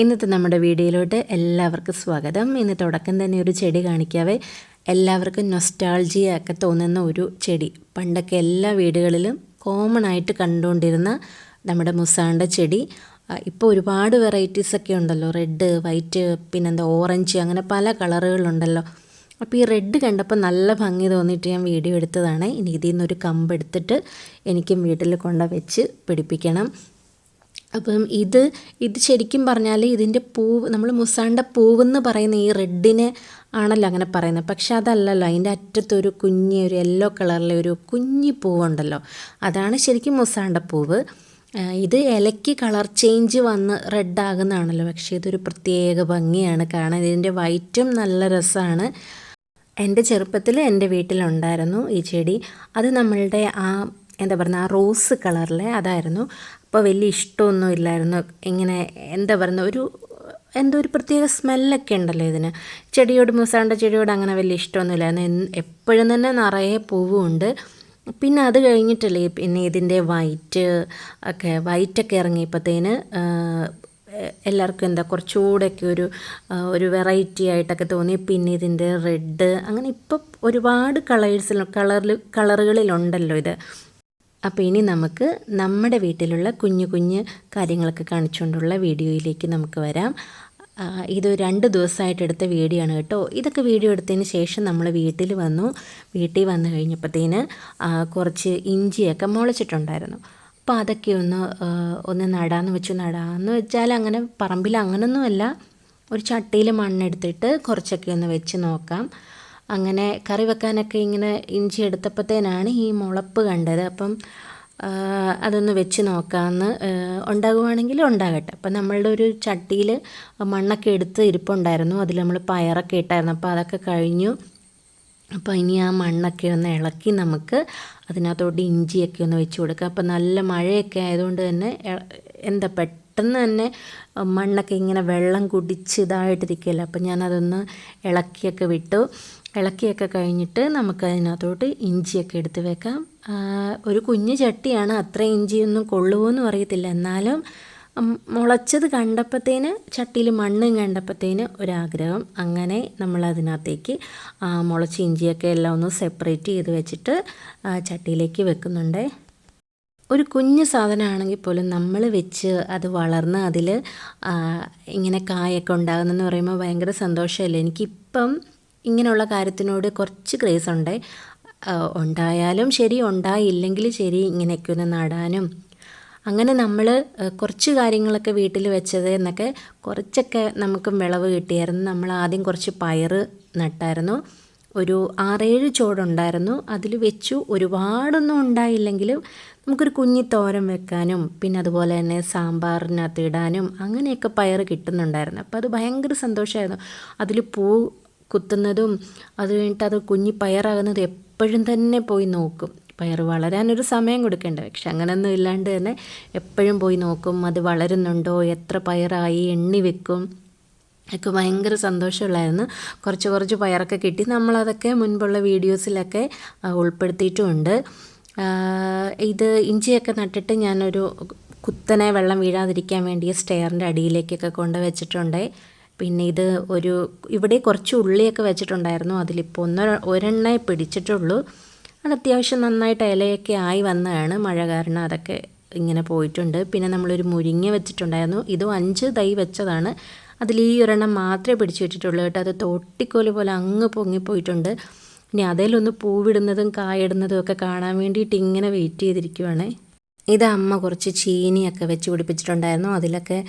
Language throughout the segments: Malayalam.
ഇന്നത്തെ നമ്മുടെ വീഡിയോയിലോട്ട് എല്ലാവർക്കും സ്വാഗതം. ഇന്ന് തുടക്കം തന്നെ ഒരു ചെടി കാണിക്കാവേ. എല്ലാവർക്കും നൊസ്റ്റാൾജിയ ഒക്കെ തോന്നുന്ന ഒരു ചെടി, പണ്ടൊക്കെ എല്ലാ വീടുകളിലും കോമൺ ആയിട്ട് കണ്ടുകൊണ്ടിരുന്ന നമ്മുടെ മുസാണ്ട ചെടി. ഇപ്പോൾ ഒരുപാട് വെറൈറ്റീസൊക്കെ ഉണ്ടല്ലോ, റെഡ്, വൈറ്റ്, പിന്നെന്താ ഓറഞ്ച്, അങ്ങനെ പല കളറുകളുണ്ടല്ലോ. അപ്പോൾ ഈ റെഡ് കണ്ടപ്പോൾ നല്ല ഭംഗി തോന്നിയിട്ട് ഞാൻ വീഡിയോ എടുത്തതാണ്. ഇനി ഇതിൽ നിന്നൊരു കമ്പെടുത്തിട്ട് എനിക്കും വീട്ടിൽ വെച്ച് പിടിപ്പിക്കണം. അപ്പം ഇത് ശരിക്കും പറഞ്ഞാൽ ഇതിൻ്റെ പൂവ്, നമ്മൾ മുസാണ്ട പൂവെന്ന് പറയുന്ന ഈ റെഡിനെ ആണല്ലോ അങ്ങനെ പറയുന്നത്. പക്ഷെ അതല്ലല്ലോ, അതിൻ്റെ അറ്റത്തൊരു ഒരു യെല്ലോ കളറിലെ ഒരു കുഞ്ഞി പൂവുണ്ടല്ലോ, അതാണ് ശരിക്കും മുസാണ്ട പൂവ്. ഇത് ഇലയ്ക്ക് കളർ ചേഞ്ച് വന്ന് റെഡ് ആകുന്നതാണല്ലോ, പക്ഷേ ഇതൊരു പ്രത്യേക ഭംഗിയാണ് കാണാൻ. ഇതിൻ്റെ വൈറ്റും നല്ല രസമാണ്. എൻ്റെ ചെറുപ്പത്തിൽ എൻ്റെ വീട്ടിലുണ്ടായിരുന്നു ഈ ചെടി. അത് നമ്മളുടെ എന്താ പറയുക, ആ റോസ് കളറിലെ അതായിരുന്നു. അപ്പോൾ വലിയ ഇഷ്ടമൊന്നും ഇല്ലായിരുന്നു. ഇങ്ങനെ എന്താ പറയുക, എന്തോ ഒരു പ്രത്യേക സ്മെല്ലൊക്കെ ഉണ്ടല്ലോ ഇതിന്. ചെടിയോട്, മുസാണ്ട ചെടിയോട് അങ്ങനെ വലിയ ഇഷ്ടമൊന്നുമില്ലായിരുന്നു. എപ്പോഴും തന്നെ നിറയെ പൂവുമുണ്ട്. പിന്നെ അത് കഴിഞ്ഞിട്ടല്ലേ പിന്നെ ഇതിൻ്റെ വൈറ്റൊക്കെ ഇറങ്ങിയപ്പോഴത്തേന് എല്ലാവർക്കും എന്താ കുറച്ചുകൂടെയൊക്കെ ഒരു വെറൈറ്റി ആയിട്ടൊക്കെ തോന്നി. പിന്നെ ഇതിൻ്റെ റെഡ്, അങ്ങനെ ഇപ്പം ഒരുപാട് കളറുകളിലുണ്ടല്ലോ ഇത്. അപ്പോൾ ഇനി നമുക്ക് നമ്മുടെ വീട്ടിലുള്ള കുഞ്ഞു കുഞ്ഞു കാര്യങ്ങളൊക്കെ കാണിച്ചുകൊണ്ടുള്ള വീഡിയോയിലേക്ക് നമുക്ക് വരാം. ഇത് 2 ദിവസമായിട്ട് എടുത്ത വീഡിയോ ആണ് കേട്ടോ. ഇതൊക്കെ വീഡിയോ എടുത്തതിന് ശേഷം നമ്മൾ വീട്ടിൽ വന്നു കഴിഞ്ഞപ്പോഴത്തേന് കുറച്ച് ഇഞ്ചിയൊക്കെ മുളച്ചിട്ടുണ്ടായിരുന്നു. അപ്പോൾ അതൊക്കെ ഒന്ന് നടാമെന്ന് വെച്ചാൽ അങ്ങനെ പറമ്പിൽ അങ്ങനൊന്നുമല്ല, ഒരു ചട്ടിയിൽ മണ്ണെടുത്തിട്ട് കുറച്ചൊക്കെ ഒന്ന് വെച്ച് നോക്കാം. അങ്ങനെ കറി വെക്കാനൊക്കെ ഇങ്ങനെ ഇഞ്ചി എടുത്തപ്പോഴത്തേനാണ് ഈ മുളപ്പ് കണ്ടത്. അപ്പം അതൊന്ന് വെച്ച് നോക്കാമെന്ന്, ഉണ്ടാകുവാണെങ്കിൽ ഉണ്ടാകട്ടെ. അപ്പം നമ്മളുടെ ഒരു ചട്ടിയിൽ മണ്ണൊക്കെ എടുത്ത് ഇരിപ്പുണ്ടായിരുന്നു, അതിൽ നമ്മൾ പയറൊക്കെ ഇട്ടായിരുന്നു. അപ്പോൾ അതൊക്കെ കഴിഞ്ഞു. അപ്പോൾ ഇനി ആ മണ്ണൊക്കെ ഒന്ന് ഇളക്കി നമുക്ക് അതിനകത്തോട്ട് ഇഞ്ചിയൊക്കെ ഒന്ന് വെച്ച് കൊടുക്കാം. അപ്പോൾ നല്ല മഴയൊക്കെ ആയതുകൊണ്ട് തന്നെ പെട്ടെന്ന് തന്നെ മണ്ണൊക്കെ ഇങ്ങനെ വെള്ളം കുടിച്ച് ഇതായിട്ടിരിക്കുകയല്ല. അപ്പം ഞാനതൊന്ന് ഇളക്കിയൊക്കെ കഴിഞ്ഞിട്ട് നമുക്കതിനകത്തോട്ട് ഇഞ്ചിയൊക്കെ എടുത്ത് വെക്കാം. ഒരു കുഞ്ഞു ചട്ടിയാണ്, അത്ര ഇഞ്ചിയൊന്നും കൊള്ളുമോയെന്നും അറിയത്തില്ല. എന്നാലും മുളച്ചത് കണ്ടപ്പോഴത്തേന്, ചട്ടിയിൽ മണ്ണും കണ്ടപ്പോഴത്തേന് ഒരാഗ്രഹം. അങ്ങനെ നമ്മളതിനകത്തേക്ക് മുളച്ച ഇഞ്ചിയൊക്കെ എല്ലാം ഒന്ന് സെപ്പറേറ്റ് ചെയ്ത് വെച്ചിട്ട് ചട്ടിയിലേക്ക് വെക്കുന്നുണ്ട്. ഒരു കുഞ്ഞു സാധനമാണെങ്കിൽ പോലും നമ്മൾ വെച്ച് അത് വളർന്ന് അതിൽ ഇങ്ങനെ കായൊക്കെ ഉണ്ടാകുന്നതെന്ന് പറയുമ്പോൾ ഭയങ്കര സന്തോഷമല്ലേ. എനിക്കിപ്പം ഇങ്ങനെയുള്ള കാര്യത്തിനോട് കുറച്ച് ക്രേസ് ഉണ്ട്. ഉണ്ടായാലും ശരി, ഉണ്ടായില്ലെങ്കിൽ ശരി, ഇങ്ങനെയൊക്കെ ഒന്ന് നടാനും. അങ്ങനെ നമ്മൾ കുറച്ച് കാര്യങ്ങളൊക്കെ വീട്ടിൽ വെച്ചത് എന്നൊക്കെ കുറച്ചൊക്കെ നമുക്കും വിളവ് കിട്ടിയായിരുന്നു. നമ്മൾ ആദ്യം കുറച്ച് പയർ നട്ടായിരുന്നു, ഒരു 6-7 ചോടുണ്ടായിരുന്നു. അതിൽ വെച്ചു. ഒരുപാടൊന്നും ഉണ്ടായില്ലെങ്കിലും നമുക്കൊരു കുഞ്ഞി തോരൻ വെക്കാനും പിന്നെ അതുപോലെ തന്നെ സാമ്പാറിനകത്ത് ഇടാനും അങ്ങനെയൊക്കെ പയർ കിട്ടുന്നുണ്ടായിരുന്നു. അപ്പോൾ അത് ഭയങ്കര സന്തോഷമായിരുന്നു. അതിൽ പൂ കുത്തുന്നതും അത് കഴിഞ്ഞിട്ട് അത് കുഞ്ഞി പയറാകുന്നത് എപ്പോഴും തന്നെ പോയി നോക്കും. പയർ വളരാനൊരു സമയം കൊടുക്കേണ്ട, പക്ഷെ അങ്ങനെയൊന്നും ഇല്ലാണ്ട് തന്നെ എപ്പോഴും പോയി നോക്കും, അത് വളരുന്നുണ്ടോ, എത്ര പയറായി എണ്ണി വെക്കും. ഒക്കെ ഭയങ്കര സന്തോഷമുള്ളായിരുന്നു. കുറച്ച് പയറൊക്കെ കിട്ടി. നമ്മളതൊക്കെ മുൻപുള്ള വീഡിയോസിലൊക്കെ ഉൾപ്പെടുത്തിയിട്ടുമുണ്ട്. ഇത് ഇഞ്ചിയൊക്കെ നട്ടിട്ട് ഞാനൊരു കുത്തനെ വെള്ളം വീഴാതിരിക്കാൻ വേണ്ടി സ്റ്റെയറിൻ്റെ അടിയിലേക്കൊക്കെ കൊണ്ട് വെച്ചിട്ടുണ്ട്. പിന്നെ ഇത് ഇവിടെ കുറച്ച് ഉള്ളിയൊക്കെ വെച്ചിട്ടുണ്ടായിരുന്നു. അതിലിപ്പോൾ ഒരെണ്ണേ പിടിച്ചിട്ടുള്ളൂ. അത് അത്യാവശ്യം നന്നായിട്ട് ഇലയൊക്കെ ആയി വന്നതാണ്. മഴ കാരണം അതൊക്കെ ഇങ്ങനെ പോയിട്ടുണ്ട്. പിന്നെ നമ്മളൊരു മുരിങ്ങ വെച്ചിട്ടുണ്ടായിരുന്നു. ഇതും 5 തൈ വെച്ചതാണ്. അതിൽ ഈ ഒരെണ്ണം മാത്രമേ പിടിച്ചു വെച്ചിട്ടുള്ളൂ കേട്ടോ. അത് തോട്ടിക്കോല് പോലെ അങ്ങ് പൊങ്ങിപ്പോയിട്ടുണ്ട്. ഇനി അതിലൊന്ന് പൂവിടുന്നതും കായിടുന്നതും ഒക്കെ കാണാൻ വേണ്ടിയിട്ട് ഇങ്ങനെ വെയിറ്റ് ചെയ്തിരിക്കുവാണ്. ഇത് അമ്മ കുറച്ച് ചീനിയൊക്കെ വെച്ച് പിടിപ്പിച്ചിട്ടുണ്ടായിരുന്നു. അതിലൊക്കെ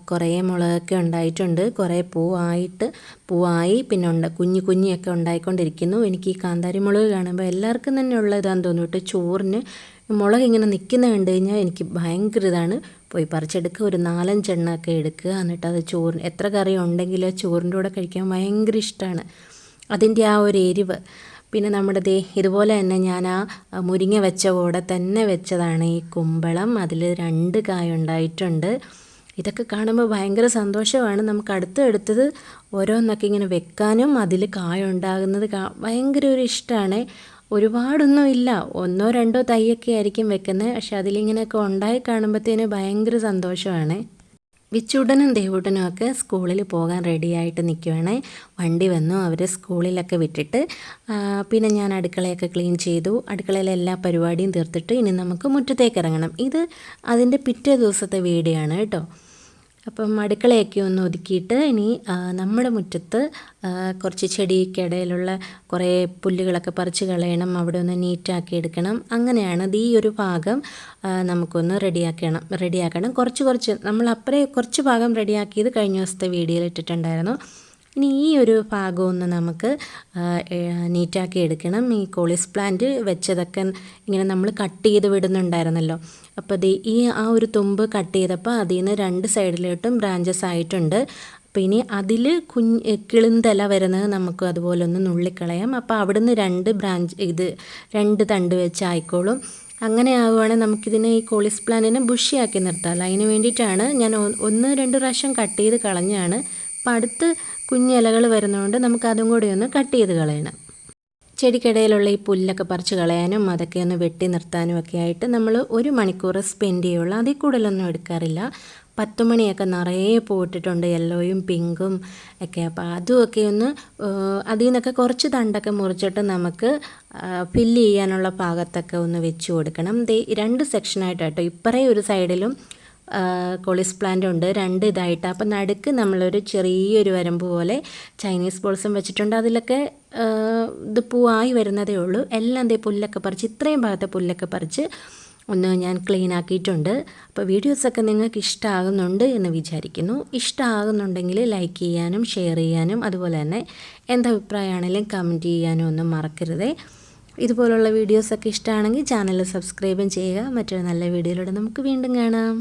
കുറേ മുളകൊക്കെ ഉണ്ടായിട്ടുണ്ട്. കുറേ പൂവായി പിന്നെ കുഞ്ഞിയൊക്കെ ഉണ്ടായിക്കൊണ്ടിരിക്കുന്നു. എനിക്ക് ഈ കാന്താരി മുളക് കാണുമ്പോൾ എല്ലാവർക്കും തന്നെ ഉള്ളതാന്ന് തോന്നിയിട്ട് ചോറിന് മുളക് ഇങ്ങനെ നിൽക്കുന്ന കണ്ടു കഴിഞ്ഞാൽ എനിക്ക് ഭയങ്കര ഇതാണ്. പോയി പറിച്ചെടുക്കുക, ഒരു 4-5 എണ്ണമൊക്കെ എടുക്കുക. എന്നിട്ട് അത് ചോറിന് എത്ര കറി ഉണ്ടെങ്കിലും ചോറിൻ്റെ കൂടെ കഴിക്കാൻ ഭയങ്കര ഇഷ്ടമാണ്, അതിൻ്റെ ആ ഒരു എരിവ്. പിന്നെ നമ്മുടെ ഇതുപോലെ തന്നെ ഞാൻ മുരിങ്ങ വെച്ച കൂടെ തന്നെ വെച്ചതാണ് ഈ കുമ്പളം. അതിൽ 2 കായ ഉണ്ടായിട്ടുണ്ട്. ഇതൊക്കെ കാണുമ്പോൾ ഭയങ്കര സന്തോഷമാണ്. നമുക്ക് അടുത്തത് ഓരോന്നൊക്കെ ഇങ്ങനെ വെക്കാനും അതിൽ കായ ഉണ്ടാകുന്നത് ഭയങ്കര ഒരു ഇഷ്ടമാണ്. ഒരുപാടൊന്നും ഇല്ല, 1-2 തൈയൊക്കെ ആയിരിക്കും വെക്കുന്നത്. പക്ഷെ അതിലിങ്ങനെയൊക്കെ ഉണ്ടായി കാണുമ്പോഴത്തേന് ഭയങ്കര സന്തോഷമാണ്. വിച്ചൂട്ടനും ദേവൂട്ടനും ഒക്കെ സ്കൂളിൽ പോകാൻ റെഡിയായിട്ട് നിൽക്കുവാണ്. വണ്ടി വന്നു, അവരെ സ്കൂളിലൊക്കെ വിട്ടിട്ട് പിന്നെ ഞാൻ അടുക്കളയൊക്കെ ക്ലീൻ ചെയ്തു. അടുക്കളയിലെ എല്ലാ പരിപാടിയും തീർത്തിട്ട് ഇനി നമുക്ക് മുറ്റത്തേക്ക് ഇറങ്ങണം. ഇത് അതിൻ്റെ പിറ്റേ ദിവസത്തെ വീഡിയോ ആണ് കേട്ടോ. അപ്പം അടുക്കളയൊക്കെ ഒന്ന് ഒതുക്കിയിട്ട് ഇനി നമ്മുടെ മുറ്റത്ത് കുറച്ച് ചെടിക്കിടയിലുള്ള കുറേ പുല്ലുകളൊക്കെ പറിച്ച് കളയണം, അവിടെ ഒന്ന് നീറ്റാക്കി എടുക്കണം. അങ്ങനെയാണ് ഈ ഒരു ഭാഗം നമുക്കൊന്ന് റെഡിയാക്കണം. കുറച്ച് നമ്മൾ കുറച്ച് ഭാഗം റെഡിയാക്കിയത് കഴിഞ്ഞ ദിവസത്തെ വീഡിയോയിൽ ഇട്ടിട്ടുണ്ടായിരുന്നു. ഇനി ഈ ഒരു ഭാഗമൊന്ന് നമുക്ക് നീറ്റാക്കി എടുക്കണം. ഈ കോളിസ് പ്ലാന്റ് വെച്ചതൊക്കെ ഇങ്ങനെ നമ്മൾ കട്ട് ചെയ്ത് വിടുന്നുണ്ടായിരുന്നല്ലോ. അപ്പോൾ ആ ഒരു തുമ്പ് കട്ട് ചെയ്തപ്പോൾ അതിൽ നിന്ന് 2 സൈഡിലോട്ടും ബ്രാഞ്ചസ് ആയിട്ടുണ്ട്. അപ്പോൾ ഇനി അതിൽ കിളിന്തല വരുന്നത് നമുക്ക് അതുപോലെ ഒന്ന് നുള്ളിക്കളയാം. അപ്പോൾ അവിടുന്ന് 2 തണ്ട് വെച്ച് ആയിക്കോളും. അങ്ങനെ ആവുകയാണെങ്കിൽ നമുക്കിതിനെ ഈ കോളിസ് പ്ലാന്റിനെ ബുഷിയാക്കി നിർത്താമല്ലോ. അതിന് വേണ്ടിയിട്ടാണ് ഞാൻ 1-2 പ്രാവശ്യം കട്ട് ചെയ്ത് കളഞ്ഞാണ്. അപ്പോൾ അടുത്ത് കുഞ്ഞിലകൾ വരുന്നതുകൊണ്ട് നമുക്ക് അതും കൂടി ഒന്ന് കട്ട് ചെയ്ത് കളയണം. ചെടിക്കിടയിലുള്ള ഈ പുല്ലൊക്കെ പറിച്ച് കളയാനും അതൊക്കെ ഒന്ന് വെട്ടി നിർത്താനും ഒക്കെ ആയിട്ട് നമ്മൾ 1 മണിക്കൂർ സ്പെൻഡ് ചെയ്യുള്ളൂ. അതിൽ കൂടുതലൊന്നും എടുക്കാറില്ല. 10 മണിയൊക്കെ നിറയെ പോയിട്ടിട്ടുണ്ട്, യെല്ലോയും പിങ്കും ഒക്കെ. അപ്പോൾ അതുമൊക്കെ ഒന്ന് അതിൽ നിന്നൊക്കെ കുറച്ച് തണ്ടൊക്കെ മുറിച്ചിട്ട് നമുക്ക് ഫില്ല് ചെയ്യാനുള്ള ഭാഗത്തൊക്കെ ഒന്ന് വെച്ച് കൊടുക്കണം. 2 സെക്ഷനായിട്ടോ, ഇപ്പറേ ഒരു സൈഡിലും കോളിസ് പ്ലാന്റ് ഉണ്ട്, 2 ഇതായിട്ട്. അപ്പം നടുക്ക് നമ്മളൊരു ചെറിയൊരു വരമ്പ് പോലെ ചൈനീസ് ബോൾസം വെച്ചിട്ടുണ്ട്. അതിലൊക്കെ ഇത് പൂവായി വരുന്നതേ ഉള്ളൂ. എല്ലാം പുല്ലൊക്കെ പറിച്ച്, ഇത്രയും ഭാഗത്തെ പുല്ലൊക്കെ പറിച്ച് ഒന്ന് ഞാൻ ക്ലീൻ ആക്കിയിട്ടുണ്ട്. അപ്പോൾ വീഡിയോസൊക്കെ നിങ്ങൾക്ക് ഇഷ്ടമാകുന്നുണ്ട് എന്ന് വിചാരിക്കുന്നു. ഇഷ്ടമാകുന്നുണ്ടെങ്കിൽ ലൈക്ക് ചെയ്യാനും ഷെയർ ചെയ്യാനും അതുപോലെ തന്നെ എന്തഭിപ്രായമാണെങ്കിലും കമൻറ്റ് ചെയ്യാനും ഒന്നും മറക്കരുതേ. ഇതുപോലുള്ള വീഡിയോസൊക്കെ ഇഷ്ടമാണെങ്കിൽ ചാനൽ സബ്സ്ക്രൈബും ചെയ്യുക. മറ്റൊരു നല്ല വീഡിയോയിലൂടെ നമുക്ക് വീണ്ടും കാണാം.